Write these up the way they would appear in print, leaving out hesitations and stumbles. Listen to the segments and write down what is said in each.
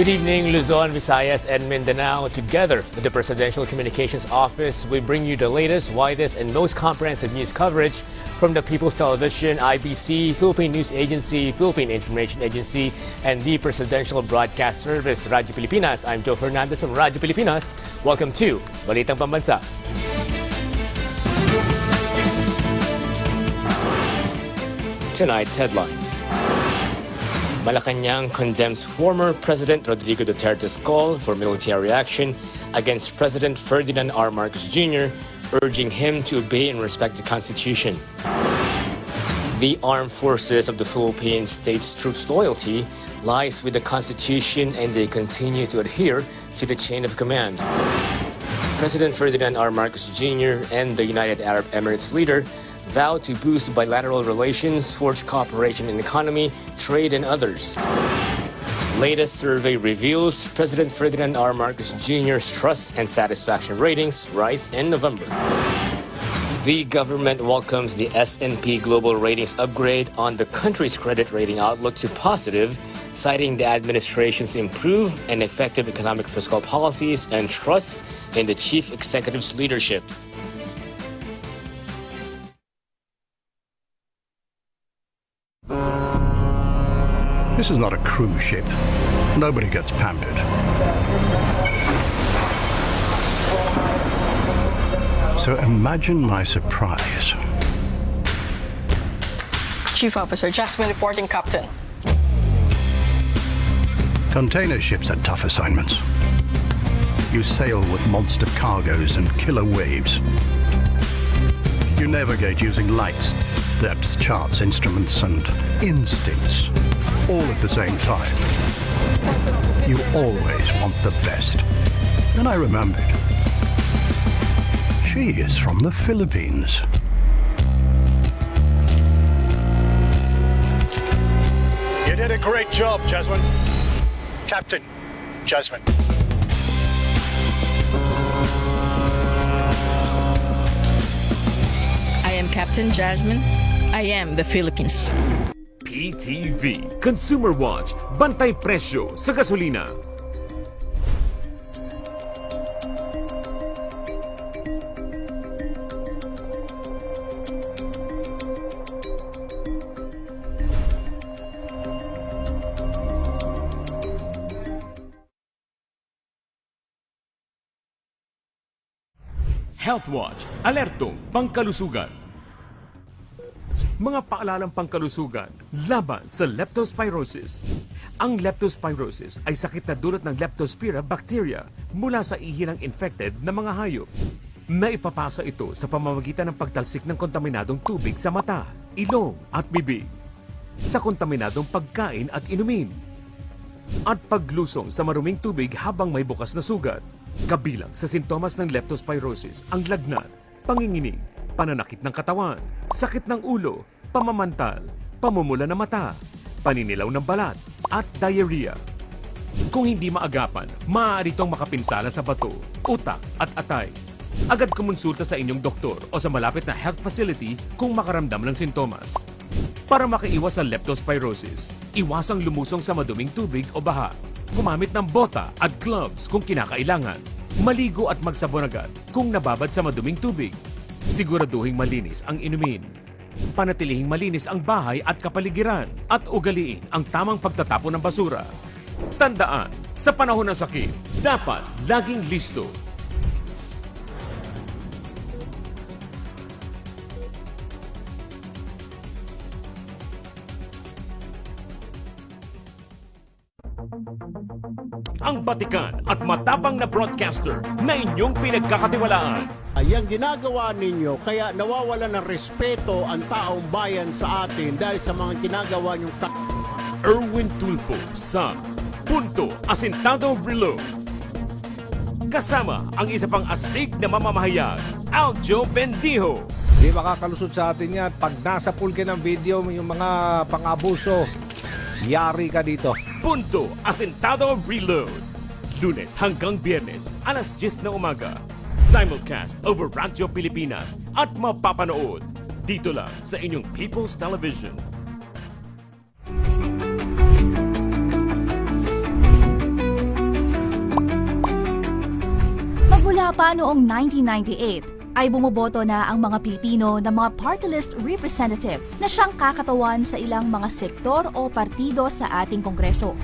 Good evening, Luzon, Visayas, and Mindanao. Together with the Presidential Communications Office, we bring you the latest, widest, and most comprehensive news coverage from the People's Television, IBC, Philippine News Agency, Philippine Information Agency, and the Presidential Broadcast Service, Radyo Pilipinas. I'm Joe Fernandez from Radyo Pilipinas. Welcome to Balitang Pambansa. Tonight's headlines. Malacanang condemns former President Rodrigo Duterte's call for military action against President Ferdinand R. Marcos Jr., urging him to obey and respect the Constitution. The armed forces of the Philippines State's troops' loyalty lies with the Constitution, and they continue to adhere to the chain of command. President Ferdinand R. Marcos Jr. and the United Arab Emirates leader vowed to boost bilateral relations, forge cooperation in economy, trade, and others. Latest survey reveals President Ferdinand R. Marcos Jr.'s trust and satisfaction ratings rise in November. The government welcomes the S&P Global Ratings upgrade on the country's credit rating outlook to positive, citing the administration's improved and effective economic fiscal policies and trust in the chief executive's leadership. This is not a cruise ship. Nobody gets pampered. So imagine my surprise. Chief Officer Jasmine reporting, Captain. Container ships are tough assignments. You sail with monster cargoes and killer waves. You navigate using lights, depths, charts, instruments, and instincts, all at the same time. You always want the best. And I remembered. She is from the Philippines. You did a great job, Jasmine. Captain Jasmine. I am Captain Jasmine. I am the Philippines. PTV Consumer Watch, bantay presyo sa gasolina. Health Watch, alertong pangkalusugan. Mga paalalang pangkalusugan laban sa leptospirosis. Ang leptospirosis ay sakit na dulot ng Leptospira bacteria mula sa ihi ng infected na mga hayop. Naipapasa ito sa pamamagitan ng pagtalsik ng kontaminadong tubig sa mata, ilong at bibig, sa kontaminadong pagkain at inumin, at paglusong sa maruming tubig habang may bukas na sugat. Kabilang sa sintomas ng leptospirosis ang lagnat, panginginig, pananakit ng katawan, sakit ng ulo, pamamantal, pamumula ng mata, paninilaw ng balat, at diarrhea. Kung hindi maagapan, maaari itong makapinsala sa bato, utak at atay. Agad kumonsulta sa inyong doktor o sa malapit na health facility kung makaramdam ng sintomas. Para makaiwas sa leptospirosis, iwasang lumusong sa maduming tubig o baha. Gumamit ng bota at gloves kung kinakailangan. Maligo at magsabon agad kung nababad sa maduming tubig. Siguraduhing malinis ang inumin. Panatilihing malinis ang bahay at kapaligiran at ugaliin ang tamang pagtatapon ng basura. Tandaan, sa panahon ng sakit, dapat laging listo. Ang batikan at matapang na broadcaster na inyong pinagkakatiwalaan. Yang ginagawa ninyo, kaya nawawala ng respeto ang taong bayan sa atin dahil sa mga ginagawa nyong Erwin Tulfo sa Punto Asintado Reload. Kasama ang isa pang astig na mamamahayag, Aljo Bendijo. Di makakalusot sa atin yan. Pag nasa pulke ng video, yung mga pang-abuso, yari ka dito. Punto Asintado Reload. Lunes hanggang Biyernes, alas 10 na umaga. Simulcast over Radyo Pilipinas at mapapanood dito lang sa inyong People's Television. Mula pa noong 1998 ay bumoboto na ang mga Pilipino ng mga party list representative na siyang kakatawan sa ilang mga sektor o partido sa ating Kongreso.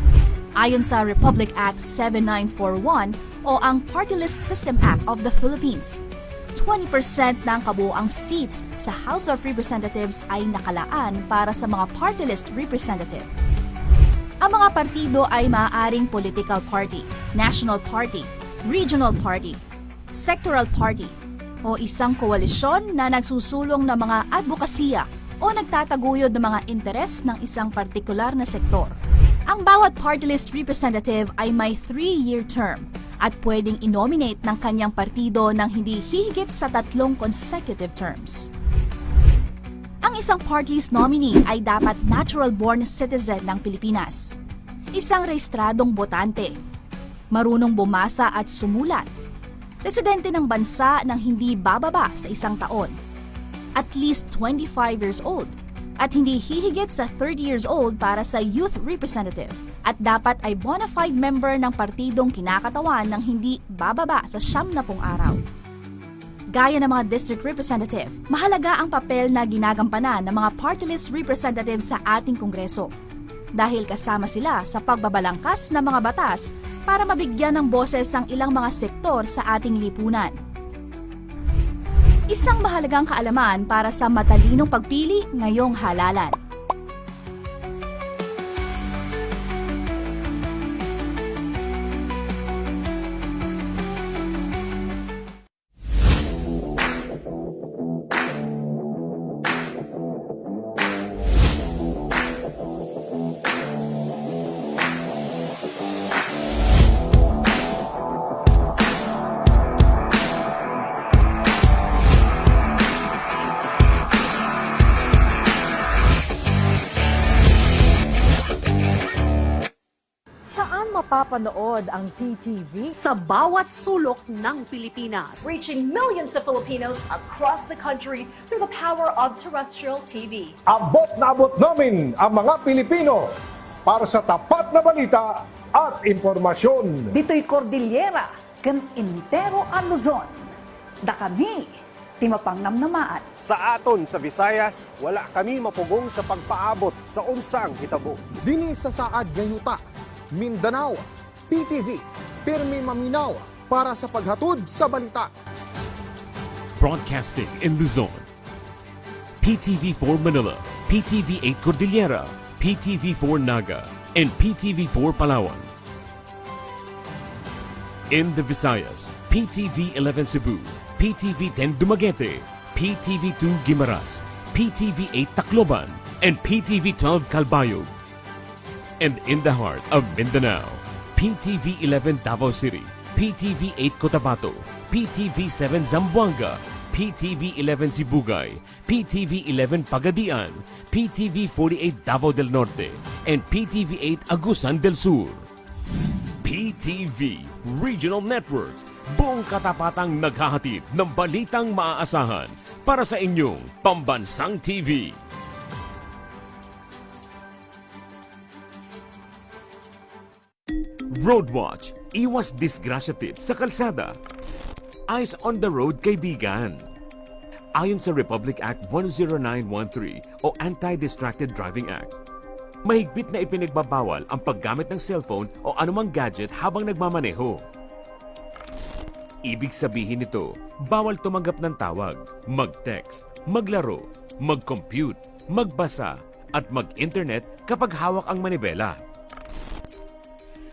Ayon sa Republic Act 7941 o ang Party List System Act of the Philippines, 20% ng kabuoang seats sa House of Representatives ay nakalaan para sa mga party list representative. Ang mga partido ay maaaring political party, national party, regional party, sectoral party, o isang koalisyon na nagsusulong ng mga advokasya o nagtataguyod ng mga interes ng isang partikular na sektor. Ang bawat party list representative ay may 3-year term at pwedeng inominate ng kanyang partido ng hindi hihigit sa 3 consecutive terms. Ang isang party list nominee ay dapat natural-born citizen ng Pilipinas, isang rehistradong botante, marunong bumasa at sumulat, residente ng bansa ng hindi bababa sa 1 taon, at least 25 years old, at hindi hihigit sa 30 years old para sa youth representative, at dapat ay bona fide member ng partidong kinakatawan ng hindi bababa sa 90 araw. Gaya ng mga district representative, mahalaga ang papel na ginagampanan ng mga party list representatives sa ating Kongreso dahil kasama sila sa pagbabalangkas ng mga batas para mabigyan ng boses ang ilang mga sektor sa ating lipunan. Isang mahalagang kaalaman para sa matalinong pagpili ngayong halalan. Mapapanood ang PTV sa bawat sulok ng Pilipinas, reaching millions of Filipinos across the country through the power of terrestrial TV. Abot na abot namin ang mga Pilipino para sa tapat na balita at impormasyon. Dito'y Cordillera, kan Intero ang Luzon. Da kami, timapangnamnamaan. Sa aton sa Visayas, wala kami mapugong sa pagpaabot sa unsang hitabo. Dini sa saad ngayuta, Mindanao, PTV, pirmi maminaw para sa paghatod sa balita. Broadcasting in Luzon, PTV4 Manila, PTV8 Cordillera, PTV4 Naga, and PTV4 Palawan. In the Visayas, PTV11 Cebu, PTV10 Dumaguete, PTV2 Guimaras, PTV8 Tacloban, and PTV12 Calbayog. And in the heart of Mindanao, PTV11 Davao City, PTV8 Cotabato, PTV7 Zamboanga, PTV11 Sibugay, PTV11 Pagadian, PTV48 Davao del Norte, and PTV8 Agusan del Sur. PTV Regional Network, buong katapatang naghahatid ng balitang maaasahan para sa inyong pambansang TV. Roadwatch, iwas disgrasya tips sa kalsada. Eyes on the road, kaibigan. Ayon sa Republic Act 10913 o Anti-Distracted Driving Act, mahigpit na ipinagbabawal ang paggamit ng cellphone o anumang gadget habang nagmamaneho. Ibig sabihin nito, bawal tumanggap ng tawag, mag-text, maglaro, mag-compute, magbasa, at mag-internet kapag hawak ang manibela.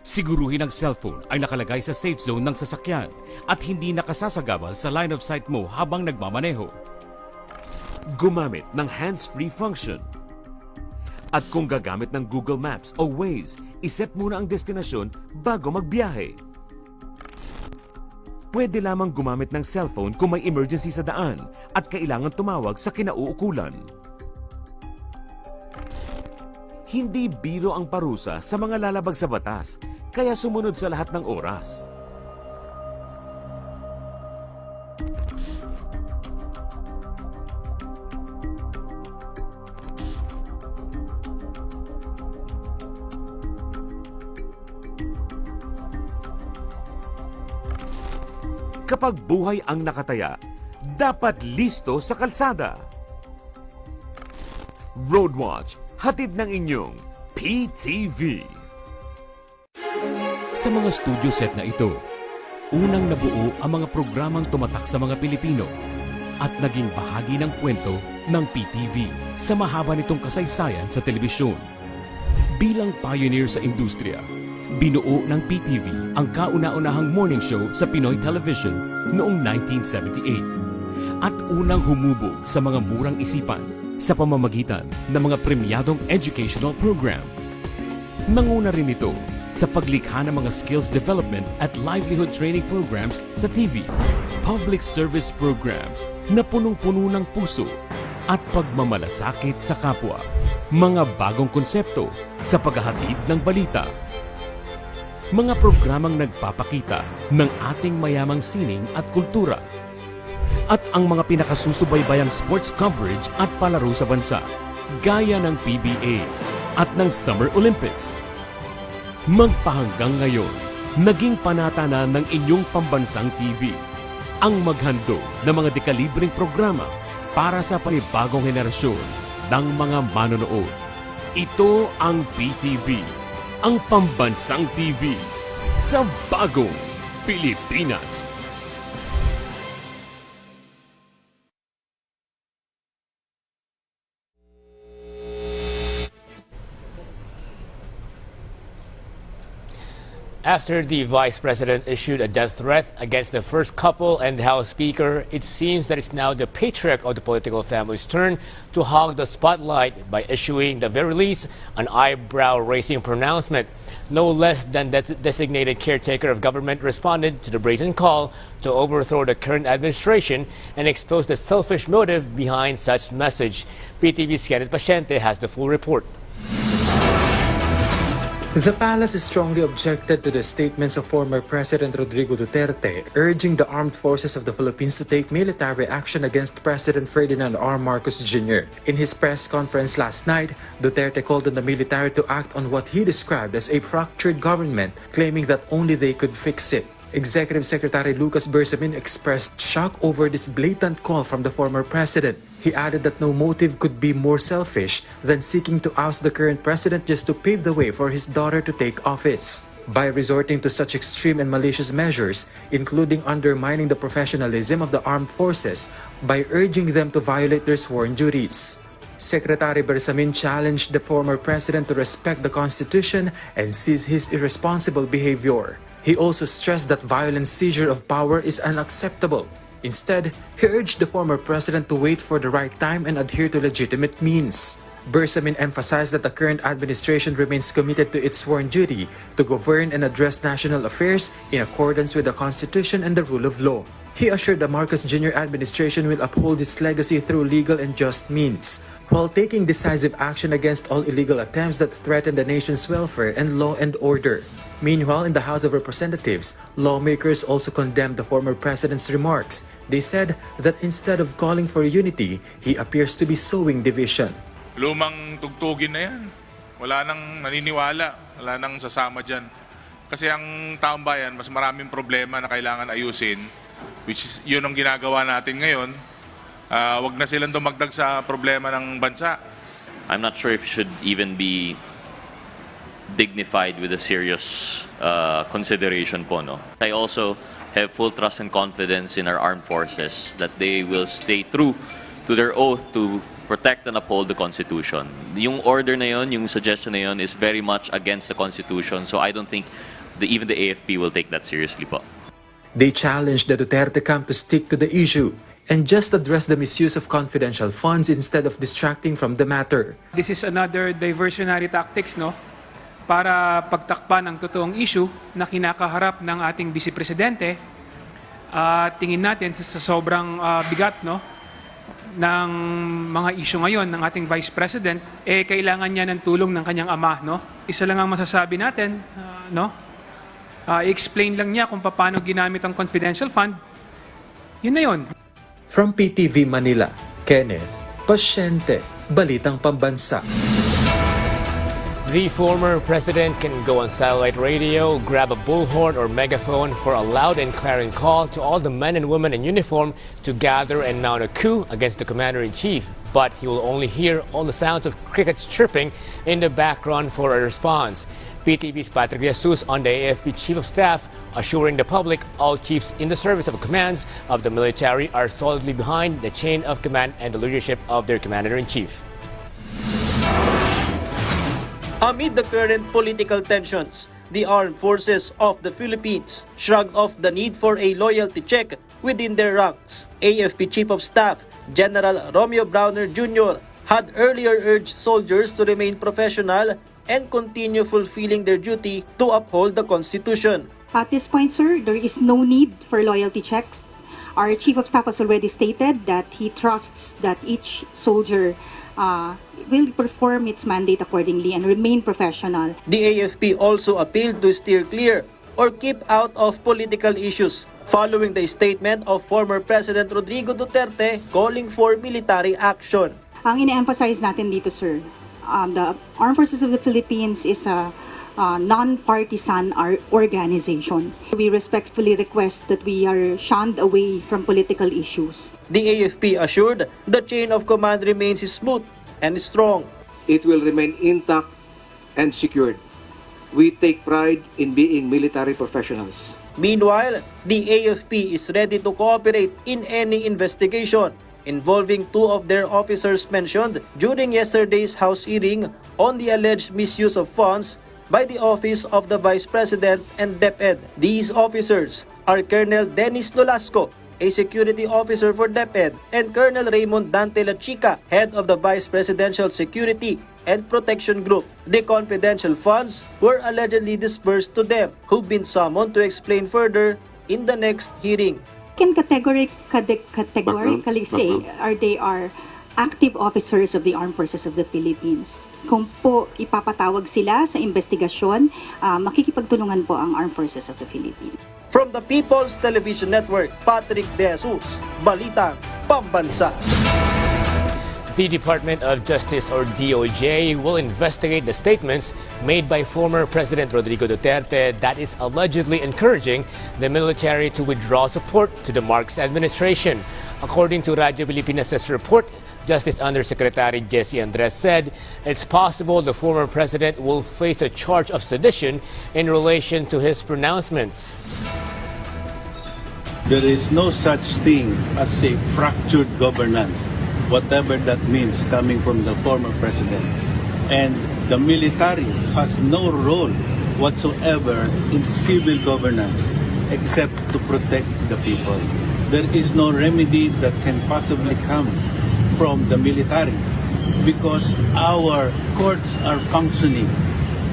Siguruhin ang cellphone ay nakalagay sa safe zone ng sasakyan at hindi nakasasagabal sa line of sight mo habang nagmamaneho. Gumamit ng hands-free function. At kung gagamit ng Google Maps o Waze, iset muna ang destinasyon bago magbiyahe. Pwede lamang gumamit ng cellphone kung may emergency sa daan at kailangan tumawag sa kinauukulan. Hindi biro ang parusa sa mga lalabag sa batas, kaya sumunod sa lahat ng oras. Kapag buhay ang nakataya, dapat listo sa kalsada. Roadwatch, hatid ng inyong PTV. Sa mga studio set na ito, unang nabuo ang mga programang tumatak sa mga Pilipino at naging bahagi ng kwento ng PTV sa mahaba nitong kasaysayan sa telebisyon. Bilang pioneer sa industriya, binuo ng PTV ang kauna-unahang morning show sa Pinoy television noong 1978 at unang humubog sa mga murang isipan sa pamamagitan ng mga premyadong educational program. Nanguna rin ito sa paglikha ng mga skills development at livelihood training programs sa TV, public service programs na punong-puno ng puso at pagmamalasakit sa kapwa, mga bagong konsepto sa paghahatid ng balita, mga programang nagpapakita ng ating mayamang sining at kultura, at ang mga pinakasusubaybayang sports coverage at palaro sa bansa, gaya ng PBA at ng Summer Olympics. Magpahanggang ngayon, naging panata na ng inyong pambansang TV ang maghandog ng mga dekalibreng programa para sa panibagong henerasyon ng mga manonood. Ito ang PTV, ang pambansang TV sa Bagong Pilipinas. After the Vice President issued a death threat against the first couple and the House Speaker, it seems that it's now the patriarch of the political family's turn to hog the spotlight by issuing, the very least, an eyebrow-raising pronouncement. No less than the designated caretaker of government responded to the brazen call to overthrow the current administration and expose the selfish motive behind such message. PTV's Kenneth Paciente has the full report. The palace strongly objected to the statements of former President Rodrigo Duterte, urging the armed forces of the Philippines to take military action against President Ferdinand R. Marcos Jr. In his press conference last night, Duterte called on the military to act on what he described as a fractured government, claiming that only they could fix it. Executive Secretary Lucas Bersamin expressed shock over this blatant call from the former president. He added that no motive could be more selfish than seeking to oust the current president just to pave the way for his daughter to take office. By resorting to such extreme and malicious measures, including undermining the professionalism of the armed forces by urging them to violate their sworn duties. Secretary Bersamin challenged the former president to respect the Constitution and cease his irresponsible behavior. He also stressed that violent seizure of power is unacceptable. Instead, he urged the former president to wait for the right time and adhere to legitimate means. Bersamin emphasized that the current administration remains committed to its sworn duty to govern and address national affairs in accordance with the Constitution and the rule of law. He assured the Marcos Jr. administration will uphold its legacy through legal and just means, while taking decisive action against all illegal attempts that threaten the nation's welfare and law and order. Meanwhile, in the House of Representatives, lawmakers also condemned the former president's remarks. They said that instead of calling for unity, he appears to be sowing division. Lumang tugtugin na yan. Wala nang naniniwala, wala nang sasama dyan. Kasi ang taong bayan, mas maraming problema na kailangan ayusin, which is yun ang ginagawa natin ngayon. Wag na silang dumagdag sa problema ng bansa. I'm not sure if it should even be dignified with a serious consideration po, no? I also have full trust and confidence in our armed forces that they will stay true to their oath to protect and uphold the Constitution. Yung order na yun, yung suggestion na yun is very much against the Constitution, so I don't think even the AFP will take that seriously po. They challenged the Duterte camp to stick to the issue and just address the misuse of confidential funds instead of distracting from the matter. This is another diversionary tactics, no? Para pagtakpan ang totoong issue na kinakaharap ng ating Vice Presidente. Tingin natin sa sobrang bigat, no, ng mga issue ngayon ng ating Vice President, kailangan niya ng tulong ng kanyang ama, no? Isa lang ang masasabi natin, no? I-explain lang niya kung paano ginamit ang confidential fund. Yun na yun. From PTV Manila, Kenneth Paciente, Balitang Pambansa. The former president can go on satellite radio, grab a bullhorn or megaphone for a loud and clarion call to all the men and women in uniform to gather and mount a coup against the commander-in-chief. But he will only hear all the sounds of crickets chirping in the background for a response. PTV's Patrick De Jesus on the AFP Chief of Staff assuring the public all chiefs in the service of commands of the military are solidly behind the chain of command and the leadership of their commander-in-chief. Amid the current political tensions, the armed forces of the Philippines shrugged off the need for a loyalty check within their ranks. AFP Chief of Staff General Romeo Browner Jr. had earlier urged soldiers to remain professional and continue fulfilling their duty to uphold the Constitution. At this point, sir, there is no need for loyalty checks. Our Chief of Staff has already stated that he trusts that each soldier will perform its mandate accordingly and remain professional. The AFP also appealed to steer clear or keep out of political issues following the statement of former President Rodrigo Duterte calling for military action. Ang ine-emphasize natin dito, sir, the Armed Forces of the Philippines is a non-partisan organization. We respectfully request that we are shunned away from political issues. The AFP assured the chain of command remains smooth and strong. It will remain intact and secured. We take pride in being military professionals. Meanwhile, the AFP is ready to cooperate in any investigation involving two of their officers mentioned during yesterday's House hearing on the alleged misuse of funds by the Office of the Vice President and DepEd. These officers are Colonel Dennis Nolasco, a security officer for DepEd, and Colonel Raymond Dante La Chica, head of the Vice Presidential Security and Protection Group. The confidential funds were allegedly disbursed to them, who've been summoned to explain further in the next hearing. Can categorically say they are active officers of the Armed Forces of the Philippines. Kung po ipapatawag sila sa investigasyon, makikipagtulungan po ang Armed Forces of the Philippines. From the People's Television Network, Patrick De Jesus, Balitang Pambansa. The Department of Justice or DOJ will investigate the statements made by former President Rodrigo Duterte that is allegedly encouraging the military to withdraw support to the Marcos administration. According to Radyo Pilipinas' report, Justice Undersecretary Jesse Andres said it's possible the former president will face a charge of sedition in relation to his pronouncements. There is no such thing as a fractured governance, whatever that means coming from the former president. And the military has no role whatsoever in civil governance except to protect the people. There is no remedy that can possibly come from the military because our courts are functioning.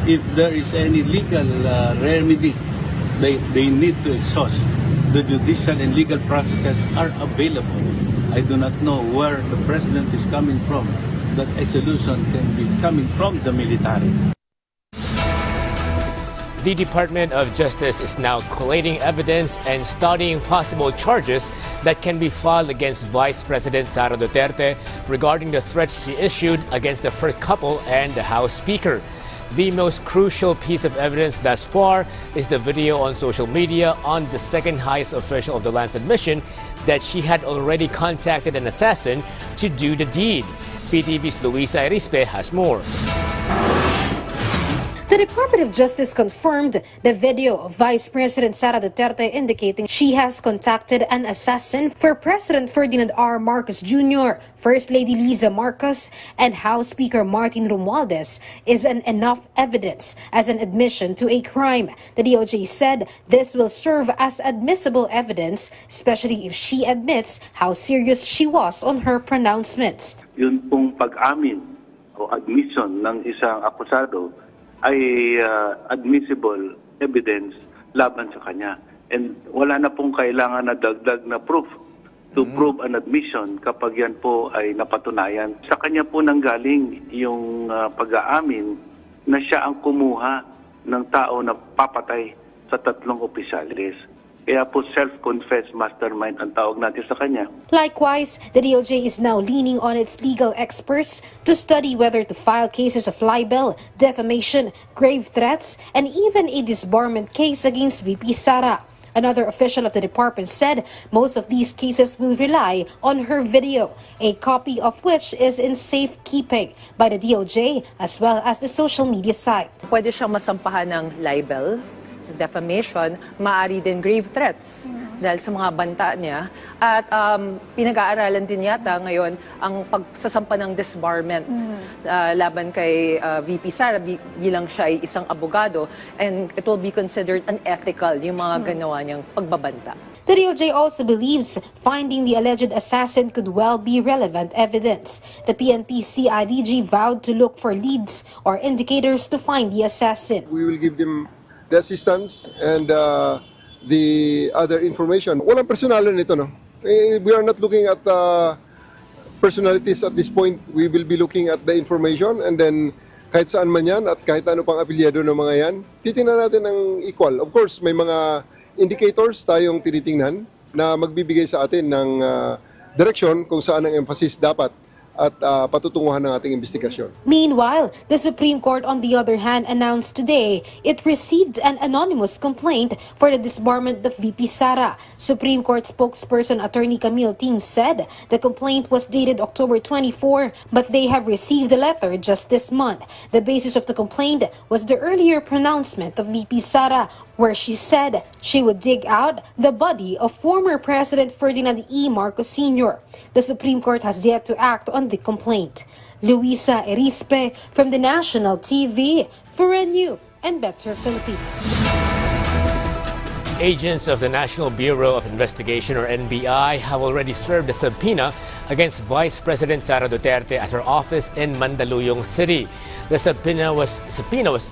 If there is any legal remedy, they need to exhaust. The judicial and legal processes are available. I do not know where the president is coming from, that a solution can be coming from the military. The Department of Justice is now collating evidence and studying possible charges that can be filed against Vice President Sara Duterte regarding the threats she issued against the first couple and the House Speaker. The most crucial piece of evidence thus far is the video on social media on the second highest official of the land's admission that she had already contacted an assassin to do the deed. PTV's Luisa Arispe has more. The Department of Justice confirmed the video of Vice President Sara Duterte indicating she has contacted an assassin for President Ferdinand R. Marcos Jr., First Lady Liza Marcos, and House Speaker Martin Romualdez is enough evidence as an admission to a crime. The DOJ said this will serve as admissible evidence, especially if she admits how serious she was on her pronouncements. Yun pong pag-amin o admission ng isang akusado ay admissible evidence laban sa kanya. And wala na pong kailangan na dagdag na proof to prove an admission kapag yan po ay napatunayan. Sa kanya po nanggaling yung pag-aamin na siya ang kumuha ng tao na papatay sa 3 opisyalis. Kaya po self-confessed mastermind ang tawag natin sa kanya. Likewise, the DOJ is now leaning on its legal experts to study whether to file cases of libel, defamation, grave threats, and even a disbarment case against VP Sara. Another official of the department said most of these cases will rely on her video, a copy of which is in safekeeping by the DOJ as well as the social media site. Pwede siyang masampahan ng libel, defamation, maaari din grave threats dahil sa mga banta niya. At pinag-aaralan din yata ngayon ang pagsasampa ng disbarment laban kay VP Sara bilang siya ay isang abogado, and it will be considered unethical yung mga ganawa niyang pagbabanta. The DOJ also believes finding the alleged assassin could well be relevant evidence. The PNP-CIDG vowed to look for leads or indicators to find the assassin. We will give them the assistance and the other information. Walang personalan nito, no? We are not looking at personalities at this point. We will be looking at the information, and then kahit saan man yan at kahit ano pang apilyado ng mga yan, titingnan natin ng equal. Of course, may mga indicators tayong tinitingnan na magbibigay sa atin ng direction kung saan ang emphasis dapat at patutunguhan ng ating investigasyon. Meanwhile, the Supreme Court on the other hand announced today it received an anonymous complaint for the disbarment of VP Sara. Supreme Court spokesperson Attorney Camille Ting said the complaint was dated October 24, but they have received a letter just this month. The basis of the complaint was the earlier pronouncement of VP Sara, where she said she would dig out the body of former President Ferdinand E. Marcos Sr. The Supreme Court has yet to act on the complaint. Luisa Erispe from the National TV for a new and better Philippines. Agents of the National Bureau of Investigation, or NBI, have already served a subpoena against Vice President Sara Duterte at her office in Mandaluyong City. The subpoena was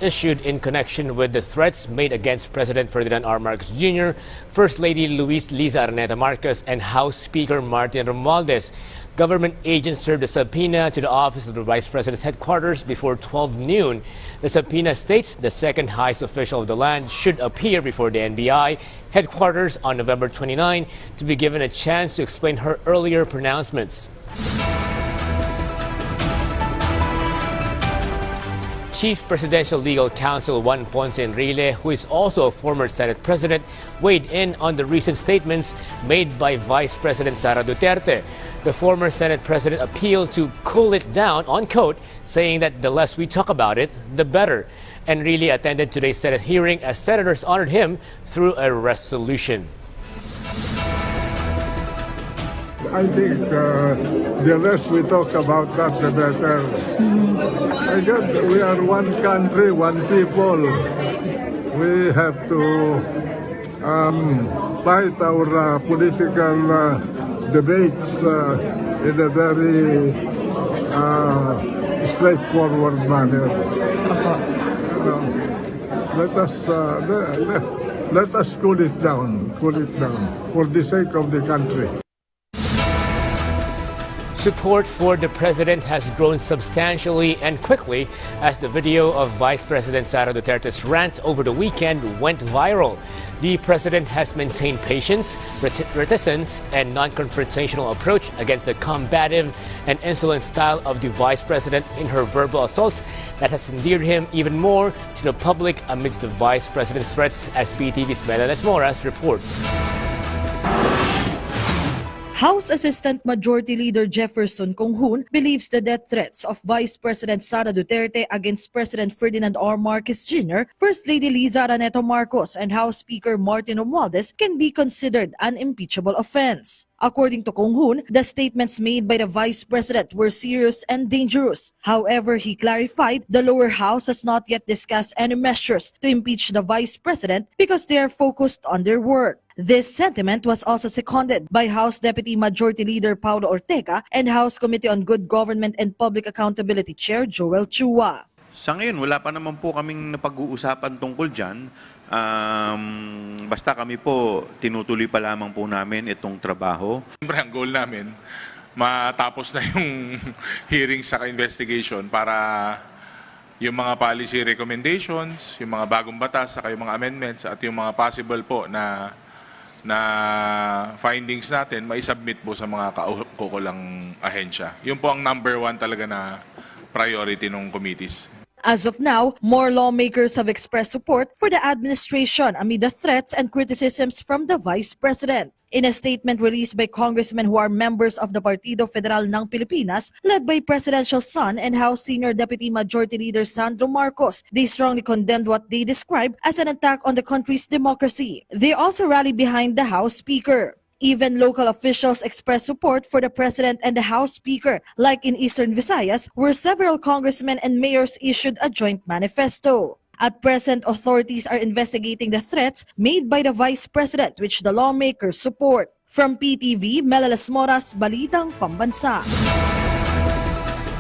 issued in connection with the threats made against President Ferdinand R. Marcos Jr., First Lady Liza Araneta Marcos, and House Speaker Martin Romualdez. Government agents served a subpoena to the office of the Vice President's headquarters before 12 noon. The subpoena states the second highest official of the land should appear before the NBI headquarters on November 29 to be given a chance to explain her earlier pronouncements. Chief Presidential Legal Counsel Juan Ponce Enrile, who is also a former Senate President, weighed in on the recent statements made by Vice President Sara Duterte. The former Senate President appealed to cool it down, on quote, saying that the less we talk about it, the better. Enrile attended today's Senate hearing as senators honored him through a resolution. I think the less we talk about that, the better. I guess we are one country, one people. We have to fight our political debates in a very straightforward manner. Let us cool it down for the sake of the country. Support for the president has grown substantially and quickly as the video of Vice President Sara Duterte's rant over the weekend went viral. The president has maintained patience, reticence, and non-confrontational approach against the combative and insolent style of the vice president in her verbal assaults that has endeared him even more to the public amidst the vice president's threats, as PTV's Melanie Moras reports. House Assistant Majority Leader Jefferson Conghun believes the death threats of Vice President Sara Duterte against President Ferdinand R. Marcos Jr., First Lady Liza Araneta Marcos, and House Speaker Martin Romualdez can be considered an impeachable offense. According to Conghun, the statements made by the Vice President were serious and dangerous. However, he clarified the lower house has not yet discussed any measures to impeach the Vice President because they are focused on their work. This sentiment was also seconded by House Deputy Majority Leader Paulo Ortega and House Committee on Good Government and Public Accountability Chair Joel Chua. Sa ngayon, wala pa naman po kaming napag-uusapan tungkol dyan. Basta kami po, tinutuloy pa lamang po namin itong trabaho. Siyempre, ang goal namin, matapos na yung hearing sa investigation para yung mga policy recommendations, yung mga bagong batas, saka yung mga amendments at yung mga possible po na na findings natin, mai-submit po sa mga kaukulang ahensya. Yun po ang number 1 talaga na priority ng committees. As of now, more lawmakers have expressed support for the administration amid the threats and criticisms from the Vice President. In a statement released by congressmen who are members of the Partido Federal ng Pilipinas, led by presidential son and House Senior Deputy Majority Leader Sandro Marcos, they strongly condemned what they described as an attack on the country's democracy. They also rallied behind the House Speaker. Even local officials expressed support for the President and the House Speaker, like in Eastern Visayas, where several congressmen and mayors issued a joint manifesto. At present, authorities are investigating the threats made by the Vice President, which the lawmakers support. From PTV, Melalas Moras, Balitang Pambansa.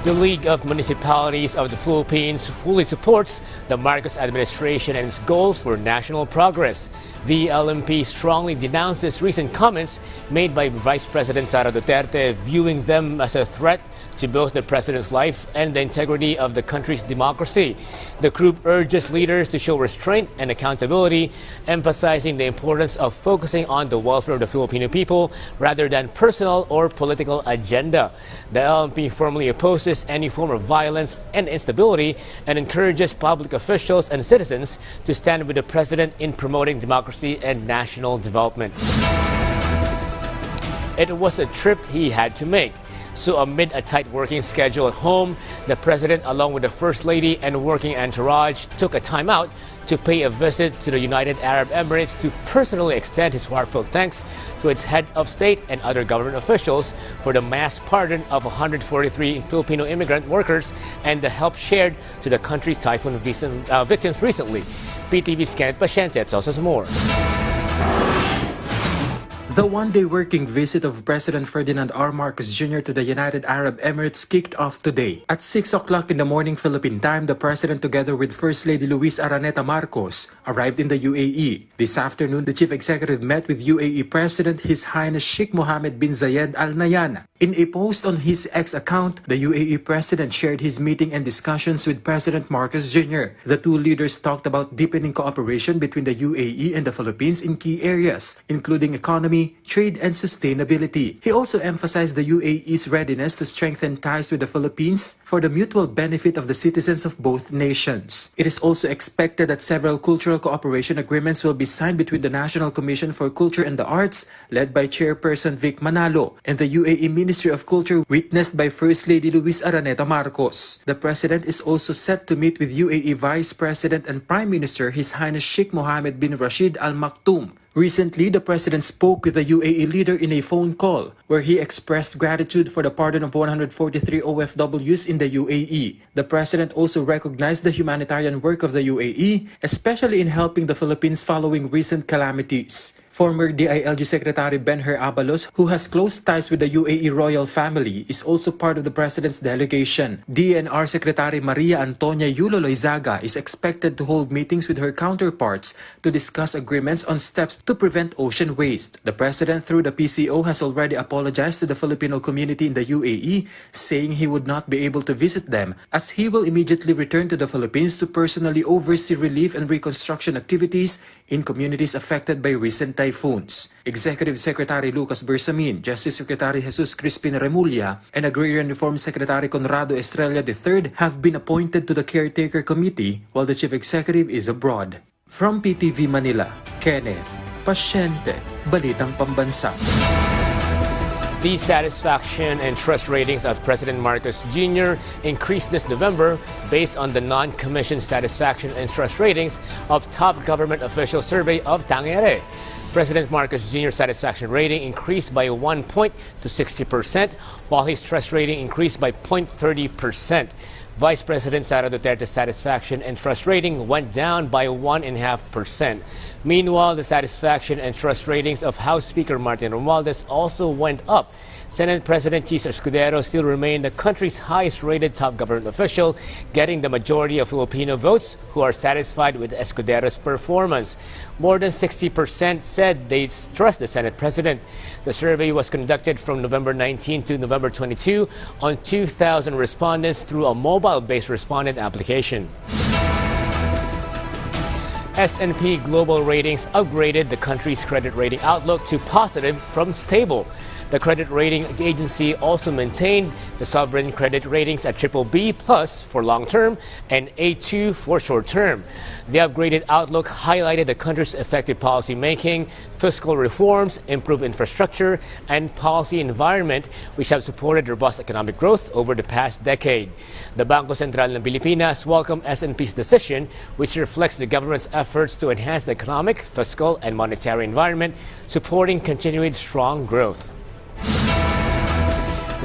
The League of Municipalities of the Philippines fully supports the Marcos administration and its goals for national progress. The LMP strongly denounces recent comments made by Vice President Sara Duterte, viewing them as a threat to both the president's life and the integrity of the country's democracy. The group urges leaders to show restraint and accountability, emphasizing the importance of focusing on the welfare of the Filipino people rather than personal or political agenda. The LMP firmly opposes any form of violence and instability and encourages public officials and citizens to stand with the president in promoting democracy and national development. It was a trip he had to make. So amid a tight working schedule at home, the president, along with the First Lady and working entourage, took a time out to pay a visit to the United Arab Emirates to personally extend his heartfelt thanks to its head of state and other government officials for the mass pardon of 143 Filipino immigrant workers and the help shared to the country's typhoon victims recently. PTV's Kenneth Paciente tells us more. The one-day working visit of President Ferdinand R. Marcos Jr. to the United Arab Emirates kicked off today. At 6 o'clock in the morning Philippine time, the President together with First Lady Luis Araneta Marcos arrived in the UAE. This afternoon, the Chief Executive met with UAE President His Highness Sheikh Mohammed bin Zayed Al Nahyan. In a post on his X account, the UAE President shared his meeting and discussions with President Marcos Jr. The two leaders talked about deepening cooperation between the UAE and the Philippines in key areas, including economy, trade, and sustainability. He also emphasized the UAE's readiness to strengthen ties with the Philippines for the mutual benefit of the citizens of both nations. It is also expected that several cultural cooperation agreements will be signed between the National Commission for Culture and the Arts, led by Chairperson Vic Manalo, and the UAE Ministry of Culture, witnessed by First Lady Luis Araneta Marcos. The President is also set to meet with UAE Vice President and Prime Minister His Highness Sheikh Mohammed bin Rashid Al Maktoum. Recently, the President spoke with the UAE leader in a phone call where he expressed gratitude for the pardon of 143 OFWs in the UAE. The President also recognized the humanitarian work of the UAE, especially in helping the Philippines following recent calamities. Former DILG Secretary Benher Abalos, who has close ties with the UAE royal family, is also part of the President's delegation. DNR Secretary Maria Antonia Yulo Loizaga is expected to hold meetings with her counterparts to discuss agreements on steps to prevent ocean waste. The President, through the PCO, has already apologized to the Filipino community in the UAE, saying he would not be able to visit them as he will immediately return to the Philippines to personally oversee relief and reconstruction activities in communities affected by recent typhoons. Executive Secretary Lucas Bersamin, Justice Secretary Jesus Crispin Remulla, and Agrarian Reform Secretary Conrado Estrella III have been appointed to the Caretaker Committee while the Chief Executive is abroad. From PTV Manila, Kenneth Paciente, Balitang Pambansa. The satisfaction and trust ratings of President Marcos Jr. increased this November based on the non-commissioned satisfaction and trust ratings of top government official survey of Tangere. President Marcos Jr.'s satisfaction rating increased by 1 point to 60%, while his trust rating increased by 0.30%. Vice President Sara Duterte's satisfaction and trust rating went down by 1.5%. Meanwhile, the satisfaction and trust ratings of House Speaker Martin Romualdez also went up. Senate President Chis Escudero still remained the country's highest-rated top government official, getting the majority of Filipino votes who are satisfied with Escudero's performance. More than 60% said they trust the Senate President. The survey was conducted from November 19 to November 22 on 2,000 respondents through a mobile-based respondent application. S&P Global Ratings upgraded the country's credit rating outlook to positive from stable. The credit rating agency also maintained the sovereign credit ratings at BBB+ for long-term and A2 for short-term. The upgraded outlook highlighted the country's effective policy making, fiscal reforms, improved infrastructure, and policy environment which have supported robust economic growth over the past decade. The Bangko Sentral ng Pilipinas welcomed S&P's decision, which reflects the government's efforts to enhance the economic, fiscal, and monetary environment, supporting continued strong growth.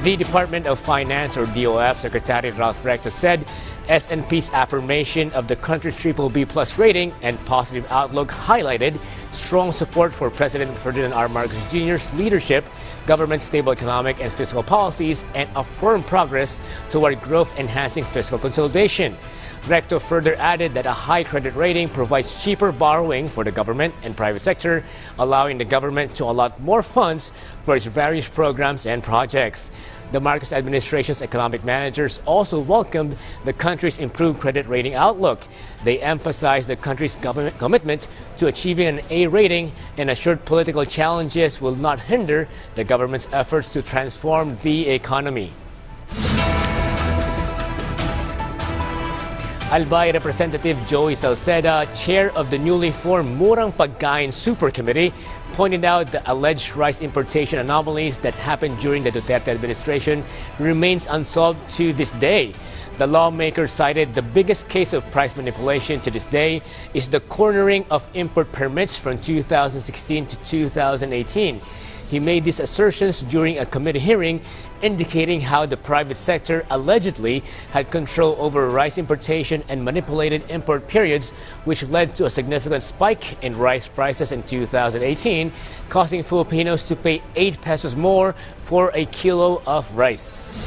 The Department of Finance, or DOF, Secretary Ralph Recto said S&P's affirmation of the country's BBB+ rating and positive outlook highlighted strong support for President Ferdinand R. Marcos Jr.'s leadership, government's stable economic and fiscal policies, and affirmed progress toward growth-enhancing fiscal consolidation. Recto further added that a high credit rating provides cheaper borrowing for the government and private sector, allowing the government to allot more funds for its various programs and projects. The Marcos administration's economic managers also welcomed the country's improved credit rating outlook. They emphasized the country's government commitment to achieving an A rating and assured political challenges will not hinder the government's efforts to transform the economy. Albay Representative Joey Salceda, chair of the newly formed Murang Pagkain Super Committee, pointed out the alleged rice importation anomalies that happened during the Duterte administration remains unsolved to this day. The lawmaker cited the biggest case of price manipulation to this day is the cornering of import permits from 2016 to 2018. He made these assertions during a committee hearing, indicating how the private sector allegedly had control over rice importation and manipulated import periods, which led to a significant spike in rice prices in 2018, causing Filipinos to pay 8 pesos more for a kilo of rice.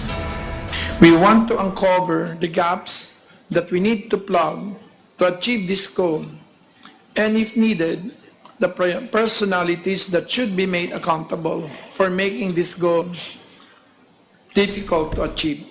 We want to uncover the gaps that we need to plug to achieve this goal, and if needed, the personalities that should be made accountable for making this goal difficult to achieve.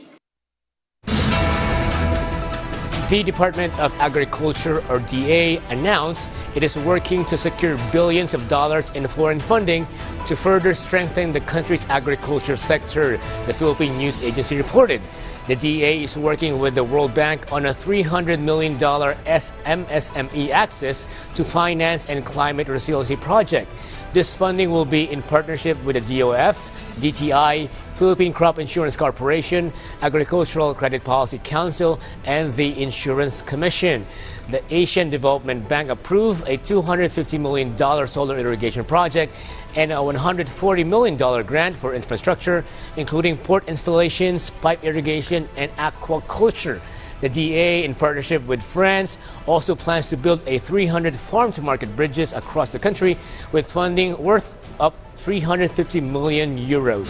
The Department of Agriculture, or DA, announced it is working to secure billions of dollars in foreign funding to further strengthen the country's agriculture sector, the Philippine News Agency reported. The DA is working with the World Bank on a $300 million MSME access to finance and climate resiliency project. This funding will be in partnership with the DOF, DTI, Philippine Crop Insurance Corporation, Agricultural Credit Policy Council, and the Insurance Commission. The Asian Development Bank approved a $250 million solar irrigation project and a $140 million grant for infrastructure, including port installations, pipe irrigation, and aquaculture. The DA, in partnership with France, also plans to build a 300 farm-to-market bridges across the country with funding worth up 350 million euros.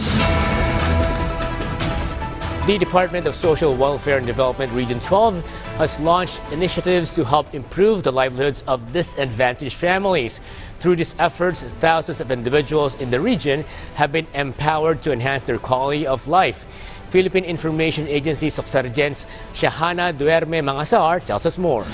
The Department of Social Welfare and Development Region 12 has launched initiatives to help improve the livelihoods of disadvantaged families. Through these efforts, thousands of individuals in the region have been empowered to enhance their quality of life. Philippine Information Agency Soccergents Shahana Duerme Mangasar tells us more.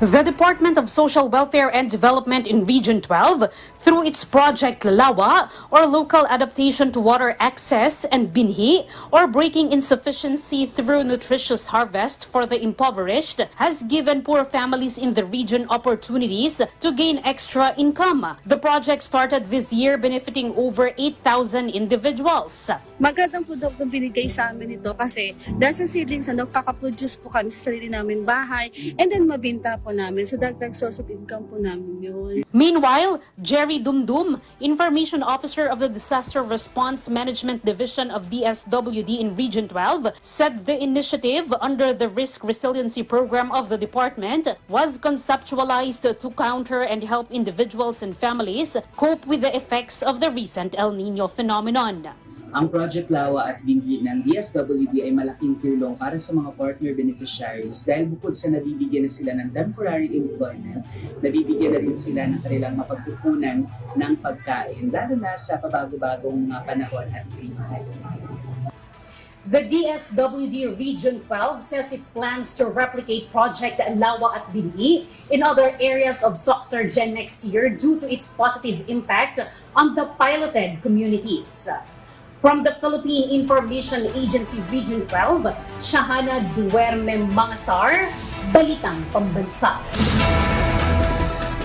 The Department of Social Welfare and Development in Region 12, through its Project Lalawa, or Local Adaptation to Water Access, and Binhi, or Breaking Insufficiency Through Nutritious Harvest for the Impoverished, has given poor families in the region opportunities to gain extra income. The project started this year benefiting over 8,000 individuals. Magandang produktong binigay sa amin ito kasi dahil sa seedlings, kakaproduce po kami sa sarili namin bahay and then mabinta po namin. So dagdag source of income po namin yun. Meanwhile, Jerry Dumdum, Information Officer of the Disaster Response Management Division of DSWD in Region 12, said the initiative under the Risk Resiliency Program of the department was conceptualized to counter and help individuals and families cope with the effects of the recent El Nino phenomenon. Ang Project Lawa at Binhi ng DSWD ay malaking tulong para sa mga partner beneficiaries dahil bukod sa nabibigyan na sila ng temporary employment, nabibigyan na rin sila ng kanilang mapagkukunan ng pagkain, lalo na sa pabago-bagong panahon at krimen. The DSWD Region 12 says it plans to replicate Project Lawa at Binhi in other areas of Soxargen next year due to its positive impact on the piloted communities. From the Philippine Information Agency Region 12, Shahana Duerme Mangasar, Balitang Pambansa.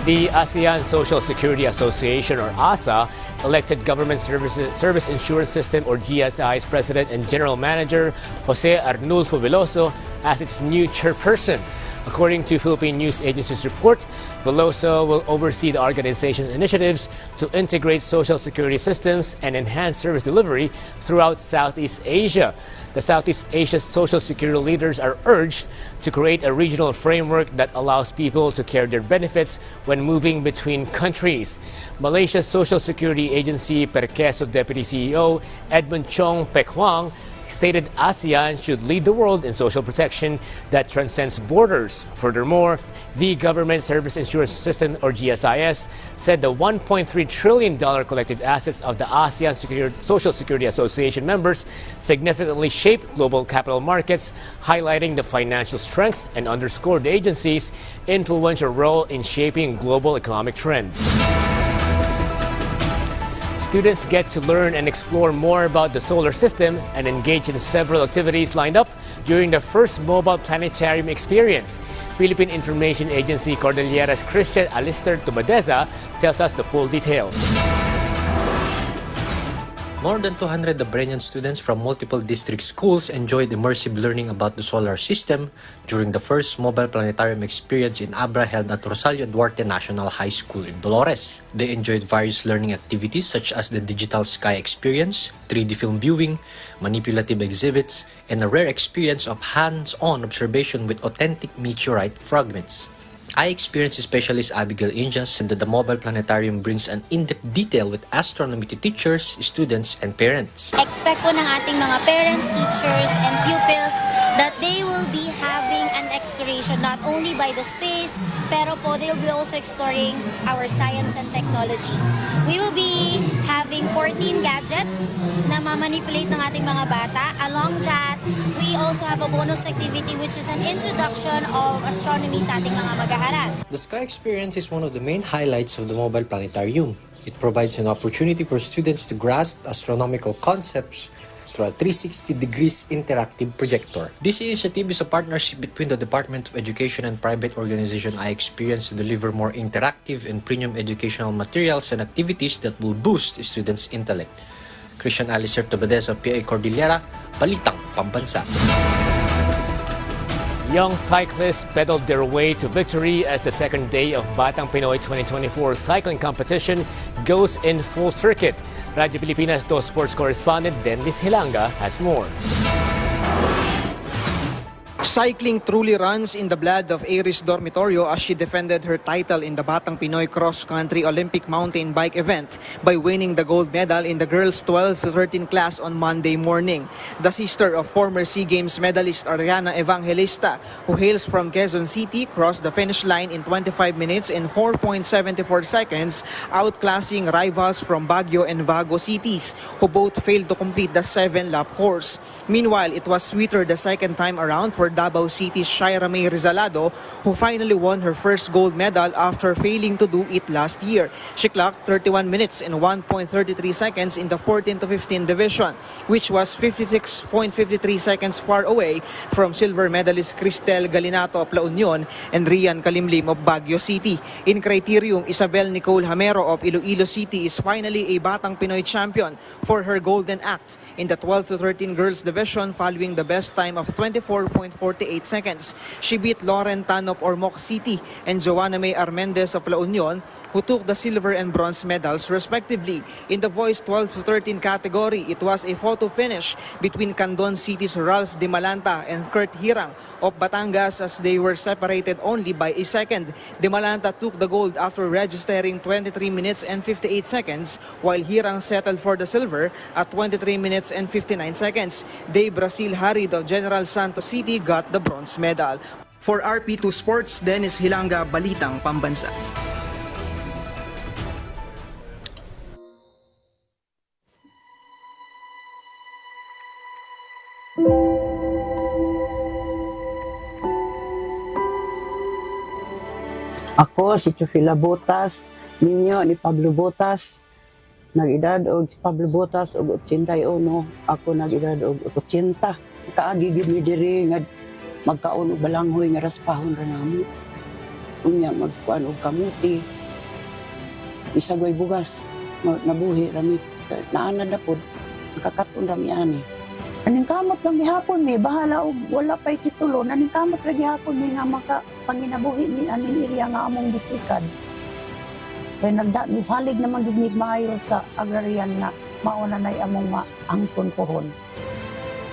The ASEAN Social Security Association, or ASA, elected Government Service Insurance System, or GSI's President and General Manager, Jose Arnulfo Veloso, as its new chairperson. According to Philippine News Agency's report, Veloso will oversee the organization's initiatives to integrate social security systems and enhance service delivery throughout Southeast Asia. The Southeast Asia social security leaders are urged to create a regional framework that allows people to carry their benefits when moving between countries. Malaysia's Social Security Agency Perqueso Deputy CEO Edmund Chong Pek Huang stated ASEAN should lead the world in social protection that transcends borders. Furthermore, the Government Service Insurance System, or GSIS, said the $1.3 trillion collective assets of the ASEAN Social Security Association members significantly shape global capital markets, highlighting the financial strength and underscored the agency's influential role in shaping global economic trends. Students get to learn and explore more about the solar system and engage in several activities lined up during the first mobile planetarium experience. Philippine Information Agency Cordilleras Christian Alister Tubadeza tells us the full details. More than 200 Abreñan students from multiple district schools enjoyed immersive learning about the solar system during the first mobile planetarium experience in Abra held at Rosalio Duarte National High School in Dolores. They enjoyed various learning activities such as the digital sky experience, 3D film viewing, manipulative exhibits, and a rare experience of hands-on observation with authentic meteorite fragments. I-Experience Specialist Abigail Injas said that the mobile planetarium brings an in-depth detail with astronomy to teachers, students, and parents. Expect po ng ating mga parents, teachers, and pupils that they will be having an exploration not only by the space, pero po they will be also exploring our science and technology. We will be having 14 gadgets na mamanipulate ng ating mga bata. Along that, we also have a bonus activity which is an introduction of astronomy sa ating mga mag-aaral. The Sky Experience is one of the main highlights of the mobile planetarium. It provides an opportunity for students to grasp astronomical concepts through a 360 degrees interactive projector. This initiative is a partnership between the Department of Education and private organization I-Experience to deliver more interactive and premium educational materials and activities that will boost students' intellect. Christian Alicer Tobadez of PA Cordillera, Balitang Pambansa. Young cyclists pedaled their way to victory as the second day of Batang Pinoy 2024 cycling competition goes in full circuit. Radyo Pilipinas 2 sports correspondent Dennis Hilanga has more. Cycling truly runs in the blood of Iris Dormitorio as she defended her title in the Batang Pinoy cross-country Olympic mountain bike event by winning the gold medal in the girls 12 to 13 class on Monday morning. The sister of former SEA Games medalist Ariana Evangelista, who hails from Quezon City, crossed the finish line in 25 minutes and 4.74 seconds, outclassing rivals from Baguio and Vago cities, who both failed to complete the 7-lap course. Meanwhile, it was sweeter the second time around for Davao City's Shaira May Rizalado, who finally won her first gold medal after failing to do it last year. She clocked 31 minutes and 1.33 seconds in the 14 to 15 division, which was 56.53 seconds far away from silver medalist Cristel Galinato of La Union and Rian Kalimlim of Baguio City. In criterium, Isabel Nicole Hamero of Iloilo City is finally a Batang Pinoy champion for her golden act in the 12 to 13 girls division following the best time of 24.48 seconds. She beat Lauren Tan of Ormoc City and Joanna May Armendez of La Union, who took the silver and bronze medals respectively. In the boys 12 to 13 category, it was a photo finish between Candon City's Ralph De Malanta and Kurt Hirang of Batangas as they were separated only by a second. De Malanta took the gold after registering 23 minutes and 58 seconds, while Hirang settled for the silver at 23 minutes and 59 seconds. De Brasil Harid of General Santos City got the bronze medal. For RP2 Sports, Dennis Hilanga, Balitang Pambansa. Ako, si Chufila Botas, ninyo ni Pablo Botas, nag-edad og si Pablo Botas og 81, ako nag-edad og 80. Kaagigid mi diri nga magkaon og balanghoy nga raspahon ra namo. Unya magkuan og kamuti. Isagway bugas, nabuhi rami. Naana na pod, nakakaton rami ani. Aning kamot lang gihapon mi, bahala og wala pay titulo. Aning kamot lang gihapon mi nga makapanginabuhi ni aning iriya nga among bitikan. Kaya nisalig naman gid maayo sa agrarian na mauna na'y among maangkon pohon.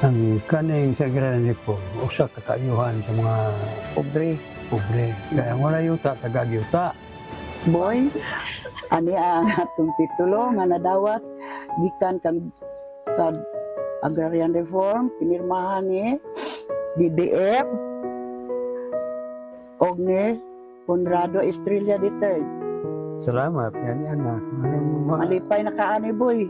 Ang kaning sa agrarian po, usa ka kaayuhan sa mga pobre. Kaya wala yuta, tagag-yuta. Boy, ani ang atong titulo nga nadawat gikan kang sa agrarian reform pinirmahan ni BBF og ni Conrado Estrella III. Salamat, yan na. Malipay na kaani, boy.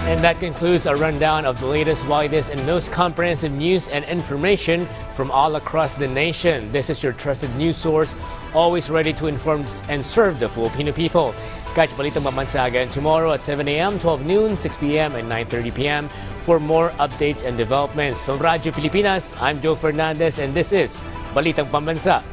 And that concludes our rundown of the latest, widest, and most comprehensive news and information from all across the nation. This is your trusted news source, always ready to inform and serve the Filipino people. Catch Balitang Pambansa again tomorrow at 7 a.m., 12 noon, 6 p.m., and 9:30 p.m. for more updates and developments. From Radyo Pilipinas, I'm Joe Fernandez, and this is Balitang Pambansa.